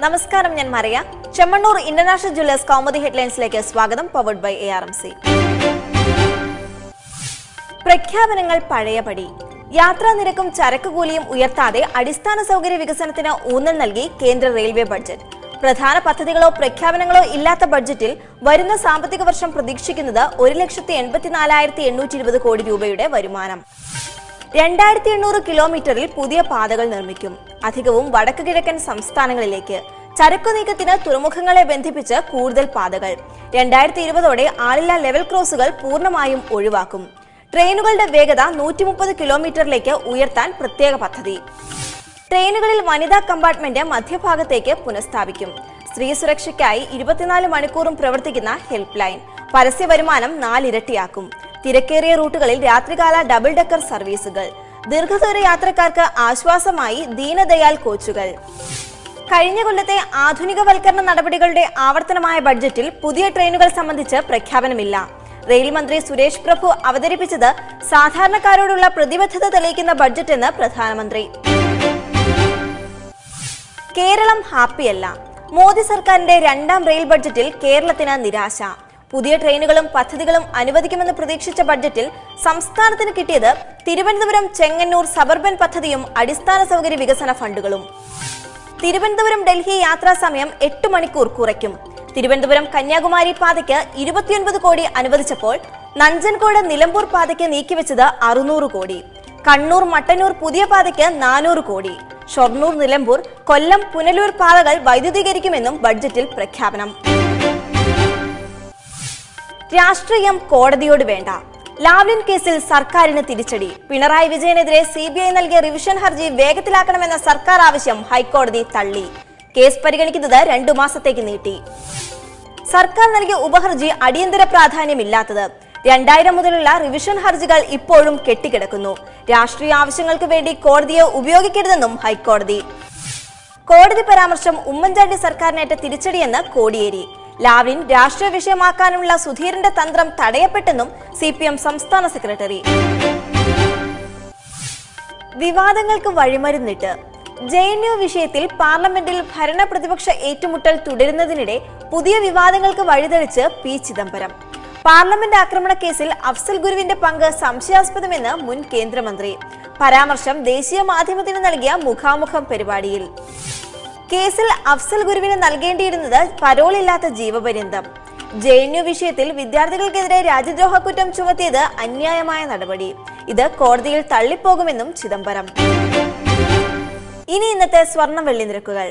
നമസ്കാരം, ഞാൻ Maria. Chemmanur international jewellers Kaumudi ഹെഡ്ലൈൻസിലേക്ക് സ്വാഗതം. Powered by ARMC. പ്രഖ്യാപനങ്ങൾ പഴയപടി. യാത്രാ നിരക്കും ചരക്കുകൂലിയും ഉയർത്താതെ അടിസ്ഥാന സൗകര്യ വികസനത്തിന് ഊന്നൽ നൽകി കേന്ദ്ര റെയിൽവേ ബഡ്ജറ്റ്. പ്രധാന പദ്ധതികളോ പ്രഖ്യാപനങ്ങളോ ഇല്ലാത്ത ബഡ്ജറ്റിൽ വരുന്ന സാമ്പത്തിക വർഷം പ്രതീക്ഷിക്കുന്നത് 1,84,820 കോടി രൂപയുടെ വരുമാനം. 2800 കിലോമീറ്ററിൽ പുതിയ പാതകൾ നിർമ്മിക്കും. അധികവും വടക്ക് കിഴക്കൻ സംസ്ഥാനങ്ങളിലേക്ക്. ചരക്കു നീക്കത്തിന് തുറമുഖങ്ങളെ ബന്ധിപ്പിച്ച് കൂടുതൽ പാതകൾ. 2020ഓടെ ആളില്ലാ ലെവൽ ക്രോസുകൾ പൂർണ്ണമായും ഒഴിവാക്കും. ട്രെയിനുകളുടെ വേഗത 130 കിലോമീറ്ററിലേക്ക് ഉയർത്താൻ പ്രത്യേക പദ്ധതി. ട്രെയിനുകളിൽ വനിതാ കമ്പാർട്ട്മെന്റ് മധ്യഭാഗത്തേക്ക് പുനഃസ്ഥാപിക്കും. സ്ത്രീ സുരക്ഷയ്ക്കായി 24 മണിക്കൂറും പ്രവർത്തിക്കുന്ന ഹെൽപ്പ് ലൈൻ. പരസ്യ വരുമാനം 4 ഇരട്ടിയാക്കും. തിരക്കേറിയ റൂട്ടുകളിൽ രാത്രികാല ഡബിൾ ഡെക്കർ സർവീസുകൾ. ദീർഘദൂര യാത്രക്കാർക്ക് ആശ്വാസമായി ദീനദയാൽ കോച്ചുകൾ. കഴിഞ്ഞ കൊല്ലത്തെ ആധുനികവൽക്കരണ നടപടികളുടെ ആവർത്തനമായ ബഡ്ജറ്റിൽ പുതിയ ട്രെയിനുകൾ സംബന്ധിച്ച് പ്രഖ്യാപനമില്ല. റെയിൽ മന്ത്രി സുരേഷ് പ്രഭു അവതരിപ്പിച്ചത് സാധാരണക്കാരോടുള്ള പ്രതിബദ്ധത തെളിയിക്കുന്ന ബഡ്ജറ്റ് എന്ന് പ്രധാനമന്ത്രി. കേരളം ഹാപ്പിയല്ല. മോദി സർക്കാരിന്റെ രണ്ടാം റെയിൽ ബഡ്ജറ്റിൽ കേരളത്തിന് നിരാശ. പുതിയ ട്രെയിനുകളും പദ്ധതികളും അനുവദിക്കുമെന്ന് പ്രതീക്ഷിച്ച ബഡ്ജറ്റിൽ സംസ്ഥാനത്തിന് കിട്ടിയത് തിരുവനന്തപുരം ചെങ്ങന്നൂർ സബർബൻ പദ്ധതിയും അടിസ്ഥാന സൗകര്യ വികസന ഫണ്ടുകളും. തിരുവനന്തപുരം ഡൽഹി യാത്രാ സമയം 8 മണിക്കൂർ കുറയ്ക്കും. തിരുവനന്തപുരം കന്യാകുമാരി പാതയ്ക്ക് 29 കോടി അനുവദിച്ചപ്പോൾ നഞ്ചൻകോട് നിലമ്പൂർ പാതയ്ക്ക് നീക്കിവെച്ചത് 600 കോടി. കണ്ണൂർ മട്ടന്നൂർ പുതിയ പാതയ്ക്ക് 400 കോടി. ഷൊർണൂർ നിലമ്പൂർ കൊല്ലം പുനലൂർ പാതകൾ വൈദ്യുതീകരിക്കുമെന്നും ബഡ്ജറ്റിൽ പ്രഖ്യാപനം. രാഷ്ട്രീയം കോടതിയോട് വേണ്ട. ലാവ്ലിൻ കേസിൽ സർക്കാരിന് തിരിച്ചടി. പിണറായി വിജയനെതിരെ CBI നൽകിയ റിവിഷൻ ഹർജി വേഗത്തിലാക്കണമെന്ന സർക്കാർ ആവശ്യം ഹൈക്കോടതി തള്ളി. കേസ് പരിഗണിക്കുന്നത് 2 മാസത്തേക്ക് നീട്ടി. സർക്കാർ നൽകിയ ഉപഹർജി അടിയന്തര പ്രാധാന്യമില്ലാത്തത്. 2000 മുതലുള്ള റിവിഷൻ ഹർജികൾ ഇപ്പോഴും കെട്ടിക്കിടക്കുന്നു. രാഷ്ട്രീയ ആവശ്യങ്ങൾക്ക് വേണ്ടി കോടതിയെ ഉപയോഗിക്കരുതെന്നും ഹൈക്കോടതി. കോടതി പരാമർശം ഉമ്മൻചാണ്ടി സർക്കാരിനേറ്റ തിരിച്ചടിയെന്ന് കോടിയേരി. ലാവ്ലിൻ രാഷ്ട്രീയ വിഷയമാക്കാനുള്ള സുധീരന്റെ തന്ത്രം തടയപ്പെട്ടെന്നും CPM സംസ്ഥാന സെക്രട്ടറി. വിവാദങ്ങൾക്ക് വഴിമരുന്നിട്ട്. JNU വിഷയത്തിൽ പാർലമെന്റിൽ ഭരണ പ്രതിപക്ഷ ഏറ്റുമുട്ടൽ തുടരുന്നതിനിടെ പുതിയ വിവാദങ്ങൾക്ക് വഴിതെളിച്ച് P. ചിദംബരം. പാർലമെന്റ് ആക്രമണ കേസിൽ അഫ്സൽ ഗുരുവിന്റെ പങ്ക് സംശയാസ്പദമെന്ന് മുൻ കേന്ദ്രമന്ത്രി. പരാമർശം ദേശീയ മാധ്യമത്തിന് നൽകിയ മുഖാമുഖം പരിപാടിയിൽ. കേസിൽ അഫ്സൽ ഗുരുവിന് നൽകേണ്ടിയിരുന്നത് പരോളില്ലാത്ത ജീവപര്യന്തം. JNU വിഷയത്തിൽ വിദ്യാർത്ഥികൾക്കെതിരെ രാജ്യദ്രോഹ കുറ്റം ചുമത്തിയത് അന്യായമായ നടപടി. ഇത് കോടതിയിൽ തള്ളിപ്പോകുമെന്നും ചിദംബരം. ഇനി ഇന്നത്തെ സ്വർണം വെള്ളി നിരക്കുകൾ.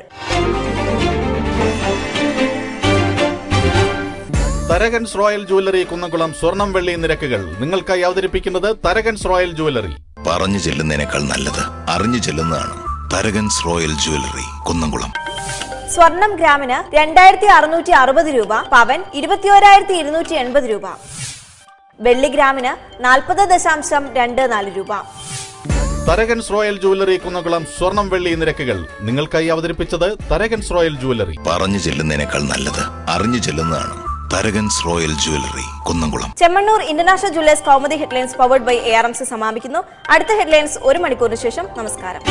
തരകൻസ് റോയൽ ജ്വല്ലറി കുന്നംകുളം സ്വർണം വെള്ളി നിരക്കുകൾ നിങ്ങൾക്കായി അവതരിപ്പിക്കുന്നത് തരകൻസ് റോയൽ ജ്വല്ലറി. പറഞ്ഞു ചെല്ലുന്നതിനേക്കാൾ നല്ലത് അറിഞ്ഞു ചെല്ലുന്നതാണ്. Tharakans royal jewellery Kunnamkulam. സ്വർണം ഗ്രാമിന് 2660 രൂപ, പവൻ 21,280 രൂപ. വെള്ളി ഗ്രാമിന് 40.24 രൂപ. തരകൻസ് റോയൽ ജ്വല്ലറി കുന്നംകുളം സ്വർണം വെള്ളി നിരക്കുകൾ നിങ്ങൾക്കായി അവതരിപ്പിച്ചത് തരകൻസ് റോയൽ ജ്വല്ലറി. പറഞ്ഞു ചെല്ലുന്നതിനേക്കാൾ നല്ലത് അറിഞ്ഞു ചെല്ലുന്നതാണ്. Tharakans royal jewellery Kunnamkulam. Chemmanur international jewellers Kaumudi headlines powered by ARMC സമാപിക്കുന്നു. അടുത്ത ഹെഡ്ലൈൻസ് 1 മണിക്കൂറിന് ശേഷം. നമസ്കാരം.